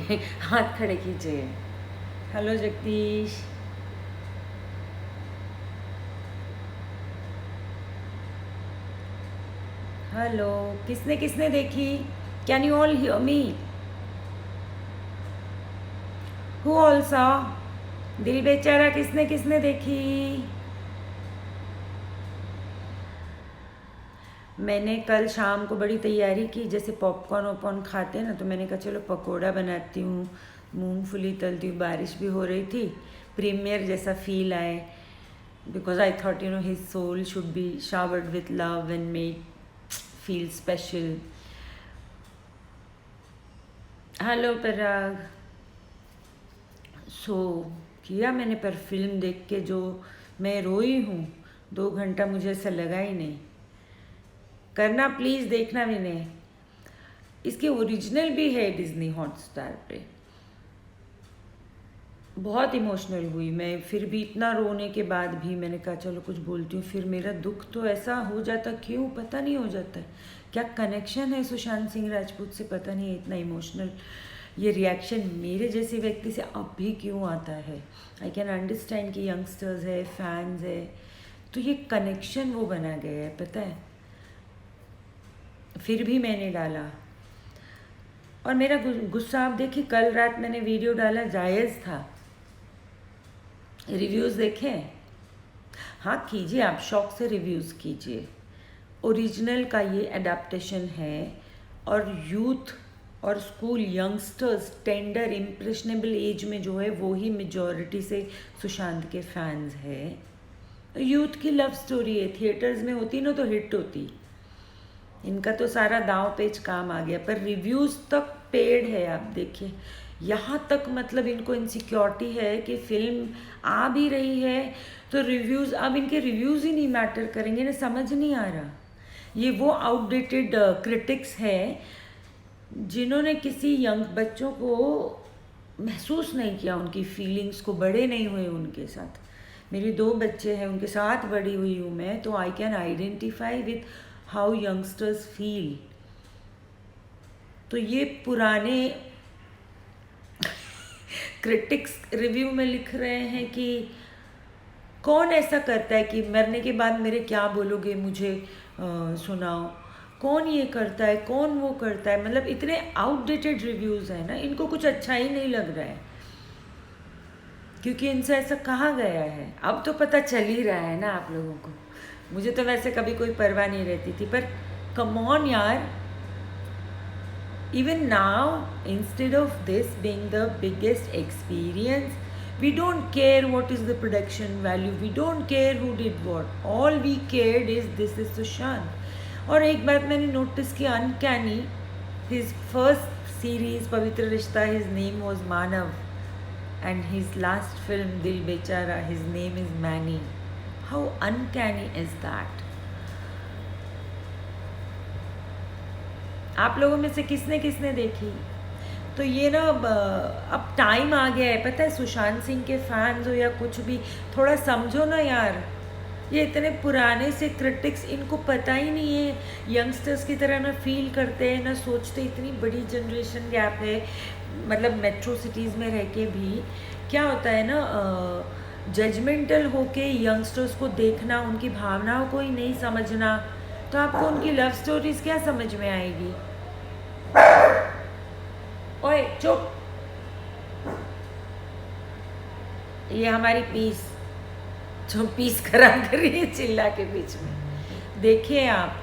हाथ खड़े कीजिए। हेलो जगदीश। हेलो, किसने किसने देखी? Can you all hear me? Who all saw? दिल बेचारा किसने किसने देखी? मैंने कल शाम को बड़ी तैयारी की, जैसे पॉपकॉर्न वॉपकॉर्न खाते हैं ना, तो मैंने कहा चलो पकोड़ा बनाती हूँ, मूंगफली तलती हूँ। बारिश भी हो रही थी, प्रीमियर जैसा फील आए, because I thought his soul should be showered with love and made feel special. Hello Parag. So किया मैंने, पर फिल्म देख के जो मैं रोई हूँ, 2 घंटा मुझे ऐसा लगा ही नहीं। करना प्लीज़, देखना भी नहीं। इसकी ओरिजिनल भी है डिज्नी हॉटस्टार पे। बहुत इमोशनल हुई मैं, फिर भी इतना रोने के बाद भी मैंने कहा चलो कुछ बोलती हूँ। फिर मेरा दुख तो ऐसा हो जाता, क्यों पता नहीं हो जाता है, क्या कनेक्शन है सुशांत सिंह राजपूत से, पता नहीं है इतना इमोशनल ये रिएक्शन मेरे जैसे व्यक्ति से अब भी क्यों आता है। आई कैन अंडरस्टैंड कि यंगस्टर्स है, फैंस है, तो ये कनेक्शन वो बना गया है, पता है। फिर भी मैंने डाला, और मेरा गुस्सा आप देखिए, कल रात मैंने वीडियो डाला, जायज़ था। रिव्यूज़ देखें? हाँ कीजिए, आप शौक से रिव्यूज़ कीजिए। ओरिजिनल का ये एडाप्टेशन है, और यूथ और school youngsters tender impressionable age में जो है वो ही मेजॉरिटी से सुशांत के फैंस है। यूथ की लव स्टोरी है, थिएटर्स में होती ना तो हिट होती। इनका तो सारा दांव पेच काम आ गया, पर रिव्यूज़ तक पेड है। आप देखिए, यहाँ तक मतलब इनको इनसिक्योरिटी है कि फिल्म आ भी रही है तो रिव्यूज़, अब इनके रिव्यूज़ ही नहीं मैटर करेंगे ना, समझ नहीं आ रहा। ये वो आउटडेटेड क्रिटिक्स है जिन्होंने किसी यंग बच्चों को महसूस नहीं किया, उनकी फीलिंग्स को, बड़े नहीं हुए उनके साथ। मेरे 2 बच्चे हैं, उनके साथ बड़ी हुई हूँ मैं, तो I can identify with how youngsters feel. तो ये पुराने क्रिटिक्स रिव्यू में लिख रहे हैं कि कौन ऐसा करता है कि मरने के बाद मेरे क्या बोलोगे मुझे सुनाओ, कौन ये करता है, कौन वो करता है। मतलब इतने आउटडेटेड रिव्यूज़ हैं ना, इनको कुछ अच्छा ही नहीं लग रहा है, क्योंकि इनसे ऐसा कहा गया है। अब तो पता चल ही रहा है ना आप लोगों को। मुझे तो वैसे कभी कोई परवाह नहीं रहती थी, पर कम ऑन यार, even now, instead of this being the biggest experience, we don't care what is the production value, we don't care who did what, all we cared is this is Sushant। और एक बात मैंने notice की, uncanny, his first series पवित्र रिश्ता, his name was Manav, and his last film दिल बेचारा, his name is Manny। how uncanny is that? आप लोगों में से किसने किसने देखी? तो ये ना अब टाइम आ गया है, पता है, सुशांत सिंह के फैंस हो या कुछ भी, थोड़ा समझो ना यार। ये इतने पुराने से क्रिटिक्स, इनको पता ही नहीं है, यंगस्टर्स की तरह ना फील करते हैं ना सोचते। इतनी बड़ी जनरेशन गैप है, मतलब मेट्रो सिटीज़ में रह के भी क्या होता है ना, जजमेंटल होके यंगस्टर्स को देखना, उनकी भावनाओं को ही नहीं समझना, तो आपको उनकी लव स्टोरीज क्या समझ में आएगी। ओए चुप, ये हमारी पीस जो पीस खराब कर रही है चिल्ला के बीच में। देखिए आप,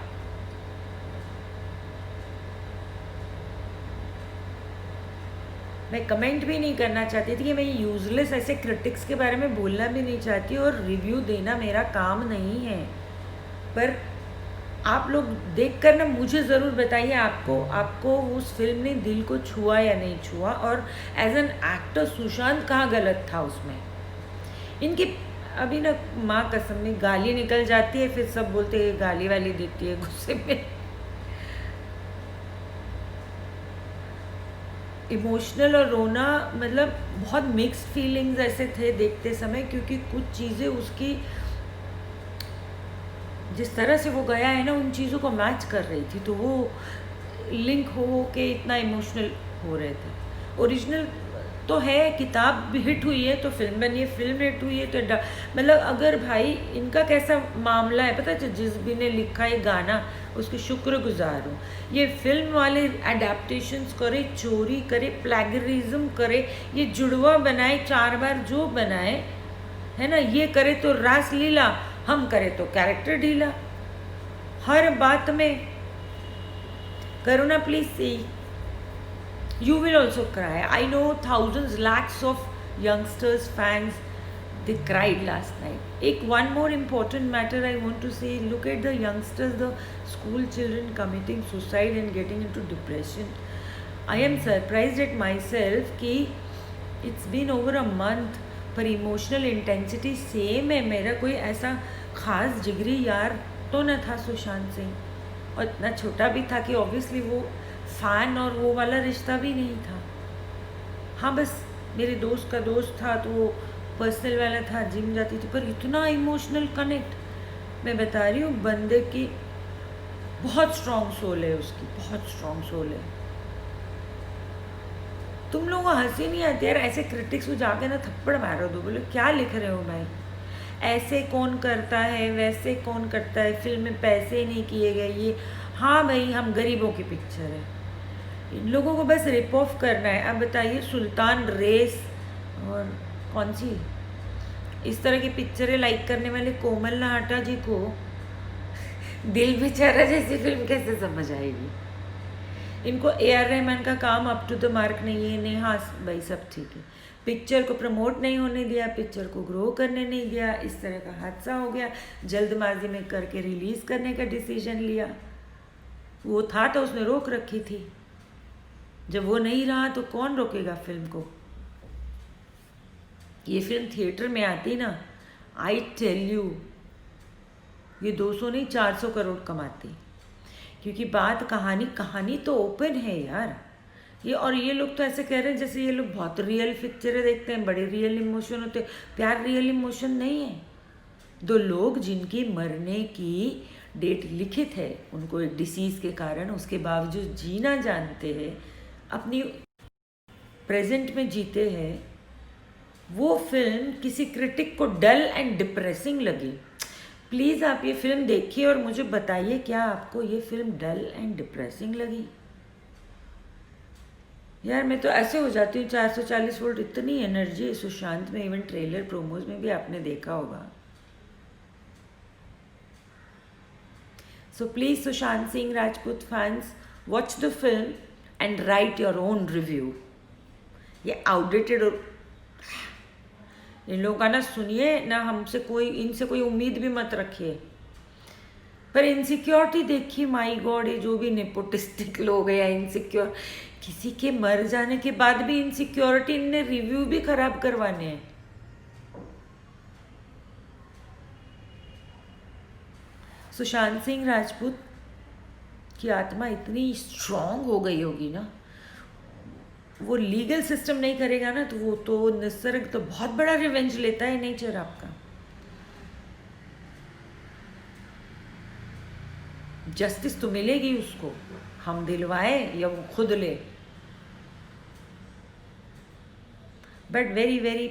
मैं कमेंट भी नहीं करना चाहती थी कि मैं यूजलेस ऐसे क्रिटिक्स के बारे में बोलना भी नहीं चाहती, और रिव्यू देना मेरा काम नहीं है। पर आप लोग देख कर ना मुझे ज़रूर बताइए, आपको उस फिल्म ने दिल को छुआ या नहीं छुआ, और एज एन एक्टर सुशांत कहाँ गलत था उसमें। इनकी अभी ना माँ कसम में गाली निकल जाती है, फिर सब बोलते हैं गाली वाली देती है गुस्से में। इमोशनल और रोना, मतलब बहुत मिक्स्ड फीलिंग्स ऐसे थे देखते समय, क्योंकि कुछ चीज़ें उसकी जिस तरह से वो गया है ना, उन चीज़ों को मैच कर रही थी, तो वो लिंक हो के इतना इमोशनल हो रहे थे। ओरिजिनल तो है, किताब भी हिट हुई है तो फिल्म बनी है, फिल्म हिट हुई है तो मतलब अगर भाई इनका कैसा मामला है पता है, जिस भी ने लिखा है गाना उसकी शुक्रगुजार हूँ। ये फिल्म वाले एडेप्टेशंस करे, चोरी करे, प्लेगरिज्म करे, ये जुड़वा बनाए 4 बार जो बनाए है ना, ये करे तो रास लीला, हम करे तो कैरेक्टर ढीला, हर बात में। Karuna please see, you will also cry. I know thousands, lakhs of youngsters, fans, they cried last night. One more important matter I want to say, look at the youngsters, the school children committing suicide and getting into depression. I am surprised at myself कि it's been over a month पर emotional intensity same है। मेरा कोई ऐसा ख़ास जिगरी यार तो न था सुशांत सिंह, और इतना छोटा भी था कि ऑब्वियसली वो फ़ैन और वो वाला रिश्ता भी नहीं था। हाँ बस मेरे दोस्त का दोस्त था तो वो पर्सनल वाला था, जिम जाती थी, पर इतना इमोशनल कनेक्ट मैं बता रही हूँ, बंदे की बहुत स्ट्रॉन्ग सोल है, उसकी बहुत स्ट्रॉन्ग सोल है। तुम लोगों को हंसी नहीं आती यार, ऐसे क्रिटिक्स को जाके ना थप्पड़ मारो दो, बोले क्या लिख रहे हो भाई, ऐसे कौन करता है, वैसे कौन करता है, फिल्म में पैसे नहीं किए गए ये। हाँ भाई, हम गरीबों की पिक्चर है, इन लोगों को बस रिप ऑफ करना है। अब बताइए, सुल्तान रेस और कौन सी इस तरह की पिक्चरें लाइक करने वाले कोमल नाहटा जी को दिल बेचारा जैसी फिल्म कैसे समझ आएगी। इनको AR रहमान का काम अप टू द मार्क नहीं है, नहीं हाँ भाई सब ठीक है, पिक्चर को प्रमोट नहीं होने दिया, पिक्चर को ग्रो करने नहीं दिया, इस तरह का हादसा हो गया, जल्दबाजी में करके रिलीज़ करने का डिसीजन लिया। वो था तो उसने रोक रखी थी, जब वो नहीं रहा तो कौन रोकेगा फिल्म को। ये फिल्म थिएटर में आती ना, आई टेल यू ये 200 नहीं 400 करोड़ कमाती, क्योंकि बात कहानी तो ओपन है यार। ये और ये लोग तो ऐसे कह रहे हैं जैसे ये लोग बहुत रियल पिक्चरें देखते हैं, बड़े रियल इमोशन होते हैं। प्यार रियल इमोशन नहीं है। 2 लोग जिनकी मरने की डेट लिखित है, उनको एक डिसीज़ के कारण, उसके बावजूद जीना जानते हैं, अपनी प्रेजेंट में जीते हैं, वो फिल्म किसी क्रिटिक को डल एंड डिप्रेसिंग लगी। प्लीज़ आप ये फिल्म देखिए और मुझे बताइए क्या आपको ये फिल्म डल एंड डिप्रेसिंग लगी। यार मैं तो ऐसे हो जाती हूँ, 440 वोल्ट इतनी एनर्जी है सुशांत में, इवन ट्रेलर प्रोमोज में भी आपने देखा होगा। So please Sushant Singh Rajput fans, watch the film and right your own review. ये आउटडेटेड और इन लोगों का ना सुनिए ना, हमसे कोई इनसे कोई उम्मीद भी मत रखिए। पर इनसिक्योरिटी देखिए, माई गॉड, ये जो भी नेपोटिस्टिक लोग हैं या इनसिक्योर, किसी के मर जाने के बाद भी इनसिक्योरिटी, इनने रिव्यू भी खराब करवाने हैं। सुशांत सिंह राजपूत की आत्मा इतनी स्ट्रांग हो गई होगी ना, वो लीगल सिस्टम नहीं करेगा ना तो वो तो निसर्ग तो बहुत बड़ा रिवेंज लेता है नेचर आपका। जस्टिस तो मिलेगी उसको, हम दिलवाए या वो खुद ले। बट वेरी वेरी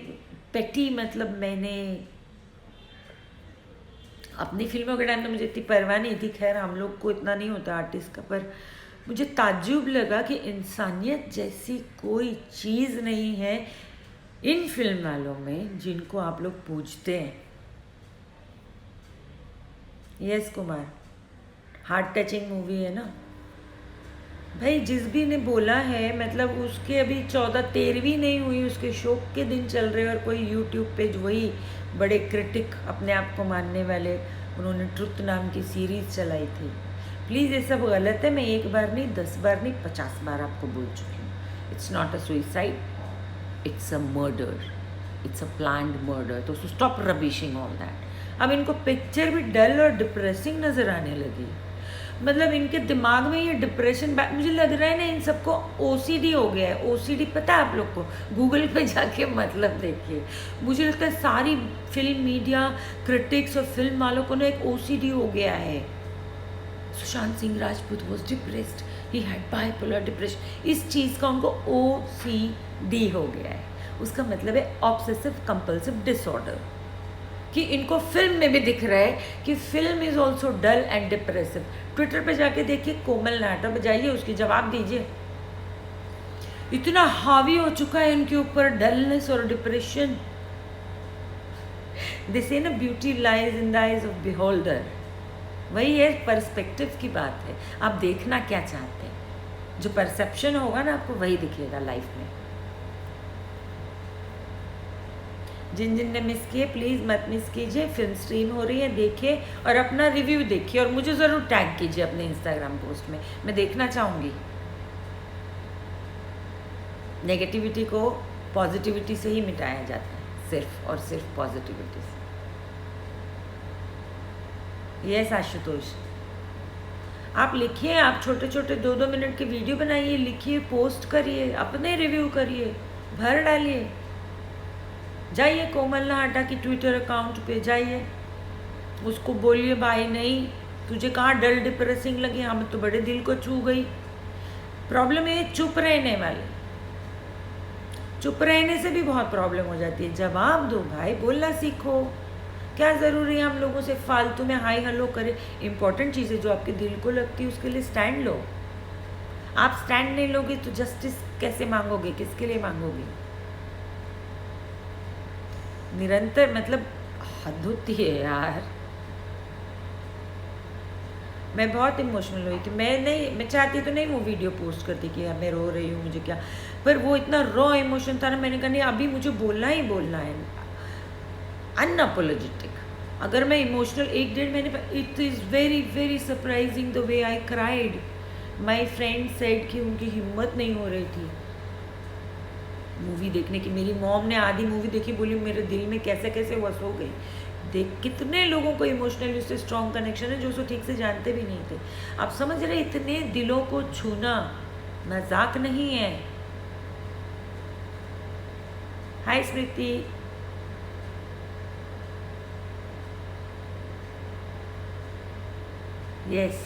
पेटी, मतलब मैंने अपनी फिल्मों के टाइम तो मुझे इतनी परवाह नहीं थी, खैर हम लोग को इतना नहीं होता आर्टिस्ट का, पर मुझे ताज्जुब लगा कि इंसानियत जैसी कोई चीज़ नहीं है इन फिल्म वालों में जिनको आप लोग पूछते हैं। Yes Kumar, heart touching movie है ना भाई। जिस भी ने बोला है, मतलब उसके अभी 14-13वीं नहीं हुई, उसके शोक के दिन चल रहे, और कोई यूट्यूब पे वही बड़े क्रिटिक अपने आप को मानने वाले, उन्होंने ट्रुथ नाम की सीरीज़ चलाई थी। प्लीज़ ये सब गलत है, मैं 1 बार नहीं 10 बार नहीं 50 बार आपको बोल चुकी हूँ। It's not a suicide, it's a murder, it's a planned murder. तो स्टॉप रबिशिंग ऑल दैट। अब इनको पिक्चर भी डल और डिप्रेसिंग नज़र आने लगी, मतलब इनके दिमाग में ये डिप्रेशन, मुझे लग रहा है ना इन सबको OCD हो गया है। OCD पता है आप लोग को, गूगल पे जाके मतलब देखिए। मुझे लगता है सारी फिल्म मीडिया, क्रिटिक्स और फिल्म वालों को ना एक OCD हो गया है। Sushant Singh Rajput was depressed, he had bipolar depression, इस चीज़ का उनको OCD हो गया है। उसका मतलब है ऑब्सेसिव कंपल्सिव डिसऑर्डर, कि इनको फिल्म में भी दिख रहा है कि film is also dull and depressive. Twitter पे जाके देखिए, कोमल नाहटा बजाइए, उसकी जवाब दीजिए। इतना हावी हो चुका है इनके ऊपर डलनेस और डिप्रेशन। दे से ना beauty lies in the eyes of beholder. वही है, पर्सपेक्टिव की बात है, आप देखना क्या चाहते हैं। जो परसेप्शन होगा ना आपको वही दिखेगा लाइफ में। जिन जिन ने मिस किए प्लीज़ मत मिस कीजिए, फिल्म स्ट्रीम हो रही है, देखिए और अपना रिव्यू देखिए और मुझे ज़रूर टैग कीजिए अपने इंस्टाग्राम पोस्ट में, मैं देखना चाहूँगी। नेगेटिविटी को पॉजिटिविटी से ही मिटाया जाता है, सिर्फ और सिर्फ पॉजिटिविटी से। यस आशुतोष, आप लिखिए, आप छोटे छोटे 2-2 मिनट के वीडियो बनाइए, लिखिए, पोस्ट करिए, अपने रिव्यू करिए, भर डालिए। जाइए कोमल नाहटा की ट्विटर अकाउंट पे जाइए, उसको बोलिए भाई नहीं तुझे कहाँ डल डिप्रेसिंग लगी, हम तो बड़े दिल को छू गई। प्रॉब्लम है चुप रहने वाले, चुप रहने से भी बहुत प्रॉब्लम हो जाती है। जवाब दो भाई, बोलना सीखो। क्या ज़रूरी है हम लोगों से फालतू में हाई हलो करें। इंपॉर्टेंट चीज़ें जो आपके दिल को लगती है उसके लिए स्टैंड लो। आप स्टैंड नहीं लोगे तो जस्टिस कैसे मांगोगे, किसके लिए मांगोगे? निरंतर मतलब हद होती है यार। मैं बहुत इमोशनल हुई थी, मैं चाहती तो नहीं वो वीडियो पोस्ट करती कि मैं रो रही हूँ मुझे क्या, पर वो इतना रॉ इमोशन था ना, मैंने कहा नहीं अभी मुझे बोलना ही बोलना है, अनअपोलोजेटिक। अगर मैं इमोशनल 1-1.5 महीने, it is very very surprising the way I cried. My friend said कि उनकी हिम्मत नहीं हो रही थी मूवी देखने की। मेरी मॉम ने आधी मूवी देखी, बोली मेरे दिल में कैसे कैसे वस हो गई। देख कितने लोगों को इमोशनली उससे स्ट्रॉन्ग कनेक्शन है जो उसको ठीक से जानते भी नहीं थे। आप समझ रहे, इतने दिलों को छूना मजाक नहीं है। हाय स्मृति, yes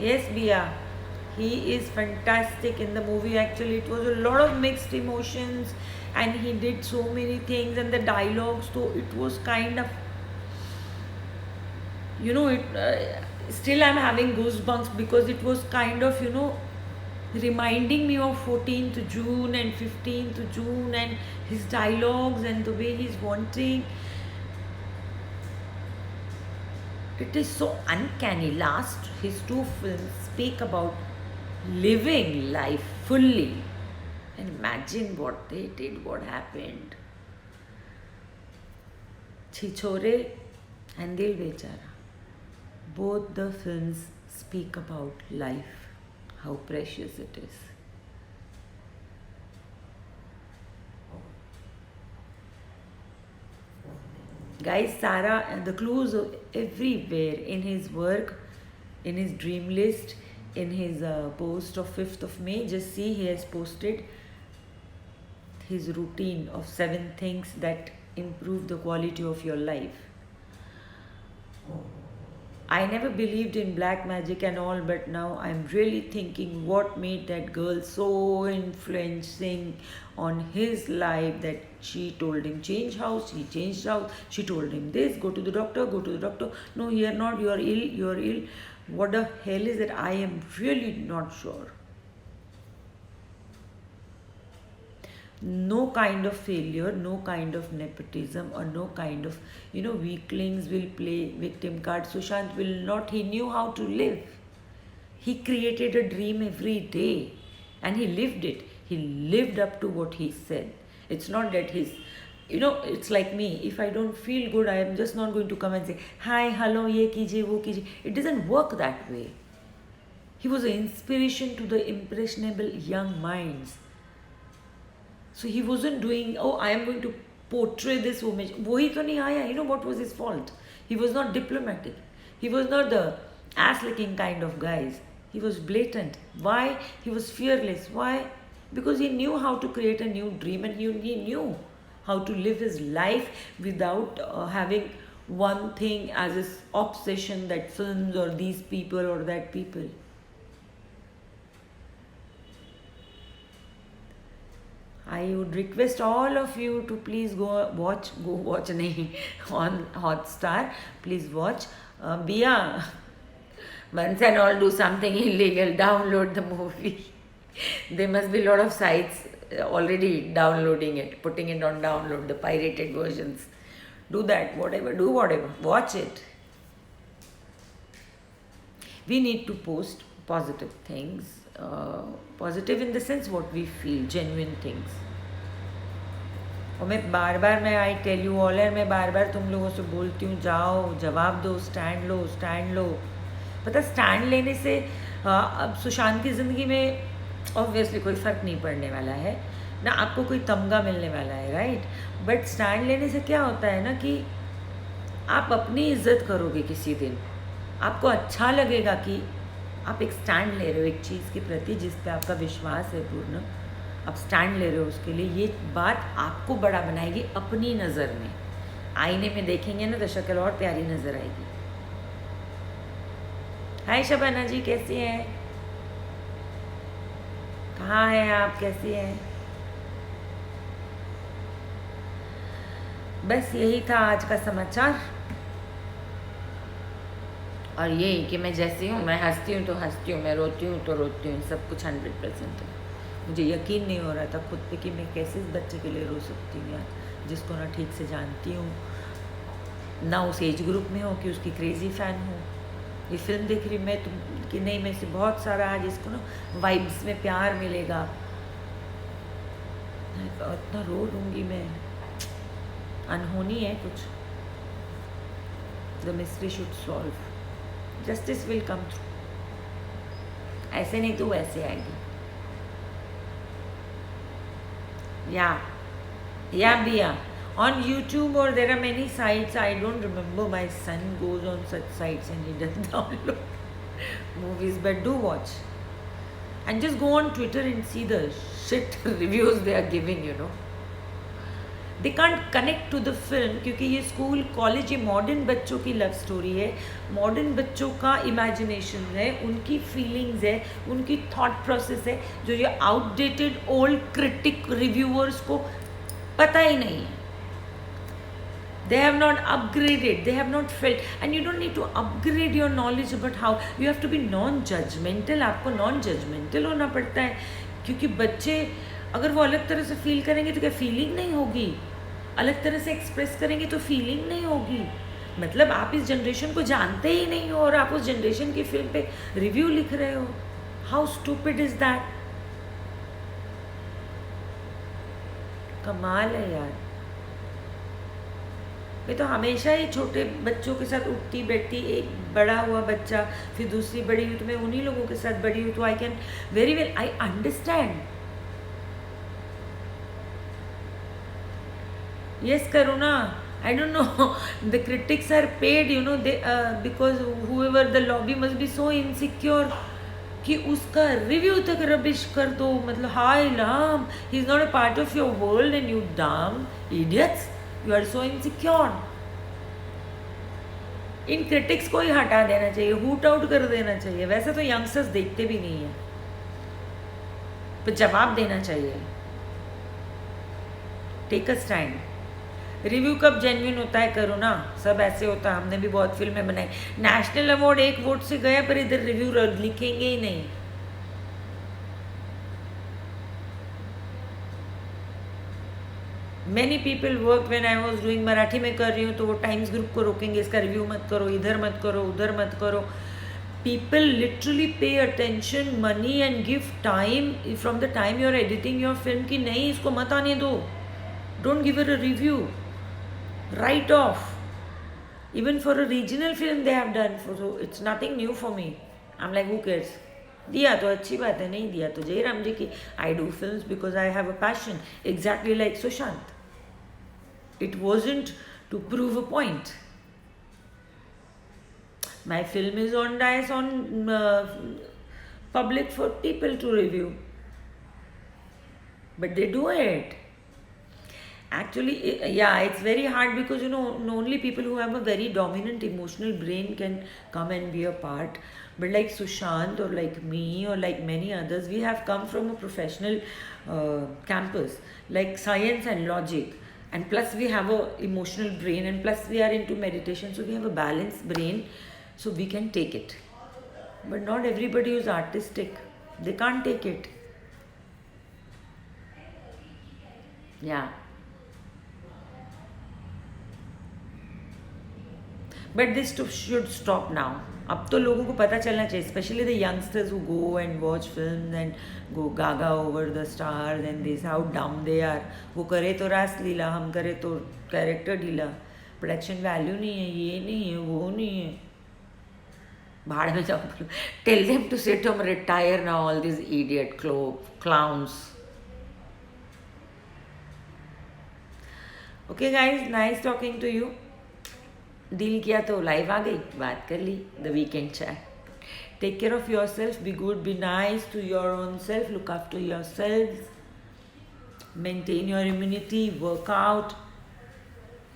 yes Bia, he is fantastic in the movie. Actually it was a lot of mixed emotions and he did so many things, and the dialogues, so it was kind of, still I'm having goosebumps because it was kind of, reminding me of 14th June and 15th June and his dialogues and the way he's wanting. It is so uncanny. Last, his 2 films speak about living life fully. And imagine what they did, what happened. Chichore and Dil Bechara. Both the films speak about life, how precious it is. Guys, Sara, the clues are everywhere in his work, in his dream list, in his post of 5th of May. Just see, he has posted his routine of 7 things that improve the quality of your life. I never believed in black magic and all, but now I'm really thinking what made that girl so influencing on his life that she told him change house, he changed house, she told him this, go to the doctor, no you're not, you're ill. What the hell is that? I am really not sure. No kind of failure, no kind of nepotism, or no kind of, weaklings will play victim card. Sushant will not. He knew how to live. He created a dream every day and he lived it. He lived up to what he said. It's not that it's like me. If I don't feel good, I am just not going to come and say, hi, hello, ye kijiye, wo kijiye. It doesn't work that way. He was an inspiration to the impressionable young minds. So he wasn't doing, I am going to portray this image. Wohi to nahi aaya. What was his fault? He was not diplomatic. He was not the ass-licking kind of guys. He was blatant. Why? He was fearless. Why? Because he knew how to create a new dream and he knew how to live his life without having one thing as his obsession, that films or these people or that people. I would request all of you to please go watch nahi, on Hotstar. Please watch. Bia, once and all do something illegal, download the movie. There must be a lot of sites already downloading it, putting it on download, the pirated versions. Do that, do whatever, watch it. We need to post positive things, positive in the sense what we feel, genuine things. और मैं बार बार मैं I tell you all है, मैं बार बार तुम लोगों से बोलती हूँ, जाओ जवाब दो, स्टैंड लो, स्टैंड लो. पता स्टैंड लेने से अब सुशांत की ज़िंदगी में ऑब्वियसली कोई फ़र्क नहीं पड़ने वाला है ना, आपको कोई तमगा मिलने वाला है, राइट. बट स्टैंड लेने से क्या होता है ना कि आप अपनी इज्जत करोगे किसी दिन. आपको अच्छा लगेगा कि आप एक स्टैंड ले रहे हो एक चीज़ के प्रति जिस पे आपका विश्वास है पूर्ण. आप स्टैंड ले रहे हो उसके लिए, ये बात आपको बड़ा बनाएगी अपनी नज़र में. आईने में देखेंगे ना तो शक्ल और प्यारी नज़र आएगी. हाय शबाना जी, कैसी हैं? कहाँ हैं आप, कैसी हैं? बस यही था आज का समाचार. और यही कि मैं जैसी हूँ, मैं हंसती हूँ तो हंसती हूँ, मैं रोती हूँ तो रोती हूँ, सब कुछ 100% है. मुझे यकीन नहीं हो रहा था खुद पे कि मैं कैसे इस बच्चे के लिए रो सकती हूँ यार, जिसको ना ठीक से जानती हूँ, ना उस एज ग्रुप में हो कि उसकी क्रेज़ी फ़ैन हो. ये फिल्म देख रही मैं तुम कि नहीं, मैं से बहुत सारा आज इसको ना वाइब्स में प्यार मिलेगा, इतना रो लूँगी मैं. अनहोनी है कुछ. The mystery should solve, justice will come through. ऐसे नहीं तो वैसे आएगी. Yeah, Bia. On YouTube or there are many sites, I don't remember, my son goes on such sites and he doesn't download movies, but do watch. And just go on Twitter and see the shit reviews they are giving, you know. They can't connect to the film क्योंकि ये school college ये modern बच्चों की love story है, modern बच्चों का imagination है, उनकी फीलिंग्स है, उनकी थॉट प्रोसेस है, जो ये आउटडेटेड ओल्ड क्रिटिक रिव्यूअर्स को पता ही नहीं है. They have not upgraded, they have not felt, and you don't need to upgrade your knowledge about how. You have to be non-judgmental. आपको non-judgmental होना पड़ता है क्योंकि बच्चे अगर वो अलग तरह से फील करेंगे तो क्या फीलिंग नहीं होगी? अलग तरह से एक्सप्रेस करेंगे तो फीलिंग नहीं होगी. मतलब आप इस जनरेशन को जानते ही नहीं हो और आप उस जनरेशन की फिल्म पे रिव्यू लिख रहे हो. How stupid is that? कमाल है यार. मैं तो हमेशा ही छोटे बच्चों के साथ उठती बैठती, एक बड़ा हुआ बच्चा फिर दूसरी बड़ी हुई तो मैं उन्हीं लोगों के साथ बड़ी हुई, तो I can very well, I understand. Yes, Karuna, I don't know. The critics are paid, you know, they because whoever the lobby must be so insecure कि उसका रिव्यू तक रबिश कर दो. मतलब हाय Ram, he is not a part of your world and you damn idiots, you are so insecure. इन critics को ही हटा देना चाहिए, हुट आउट कर देना चाहिए. वैसे तो यंगस्टर्स देखते भी नहीं है, पर जवाब देना चाहिए. Take a stand. रिव्यू कब जेन्युइन होता है करो ना, सब ऐसे होता है. हमने भी बहुत फिल्में बनाई, नेशनल अवार्ड एक वोट से गया पर इधर रिव्यू लिखेंगे ही नहीं. Many people work when I was doing, Marathi में कर रही हूँ तो वो टाइम्स ग्रुप को रोकेंगे, इसका रिव्यू मत करो, इधर मत करो, उधर मत करो. People literally pay attention, money and give time from the time you are editing your film कि नहीं इसको मत आने दो. Don't give it a review. Write off. Even for a regional film they have done, so it's nothing new for me. I'm like, who cares? दिया तो अच्छी बात है, नहीं दिया तो जयराम जी की. I do films because I have a passion, exactly like Sushant. It wasn't to prove a point. My film is on dice on public for people to review, but they do it. Actually, yeah, it's very hard because only people who have a very dominant emotional brain can come and be a part. But like Sushant or like me or like many others, we have come from a professional campus, like science and logic, and plus we have a emotional brain, and plus we are into meditation, so we have a balanced brain, so we can take it. But not everybody who's artistic, they can't take it. Yeah. But this should stop now. अब तो लोगों को पता चलना चाहिए, specially the youngsters who go and watch film and go gaga over the stars and this how डम they are. वो करे तो रास लीला, हम करे तो कैरेक्टर ढीला. प्रोडक्शन वैल्यू नहीं है, ये नहीं है, वो नहीं है. भाड़ में जाओ. Tell them to sit home, retire now, all this idiot clowns. Okay guys, nice talking to you. Deal किया तो लाइव आ गई, बात कर ली, the weekend chat. Take care of yourself, be good, be nice to your own self, look after yourself, maintain your immunity, workout.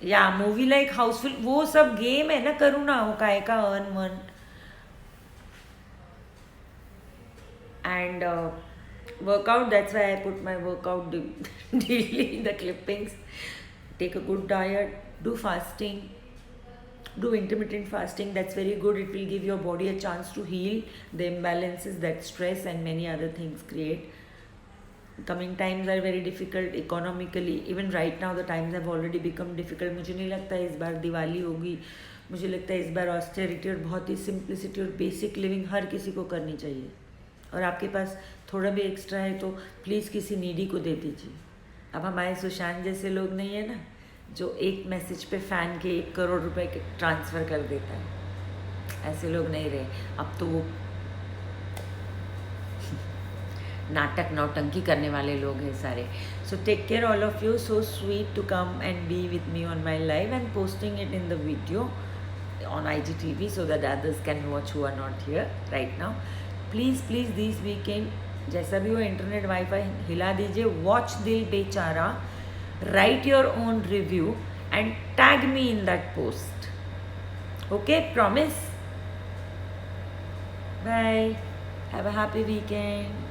या movie like Housefull, वो सब गेम है ना, करूँ ना वो काय का अर्न मन. And workout, that's why I put my workout daily in the clippings. Take a good diet, do fasting, do intermittent fasting, that's very good. It will give your body a chance to heal the imbalances that stress and many other things create. Coming times are very difficult economically. Even right now the times have already become difficult. मुझे नहीं लगता है इस बार दिवाली होगी. मुझे लगता है इस बार ऑस्टेरिटी और बहुत ही सिंप्लिसिटी और बेसिक लिविंग हर किसी को करनी चाहिए. और आपके पास थोड़ा भी एक्स्ट्रा है तो प्लीज़ किसी नीडी को दे दीजिए. अब हमारे सुशांत जैसे लोग नहीं है ना, जो एक मैसेज पे फ़ैन के 1 करोड़ रुपए ट्रांसफ़र कर देता है. ऐसे लोग नहीं रहे अब तो. वो नाटक नौटंकी करने वाले लोग हैं सारे. So take care all of you. So sweet to come and be with me on my live and posting it in the video on IGTV so that others can watch who are not here right now. Please please this weekend जैसा भी हो internet wifi हिला दीजिए. Watch Dil Bechara, write your own review and tag me in that post. Okay, promise. Bye, have a happy weekend.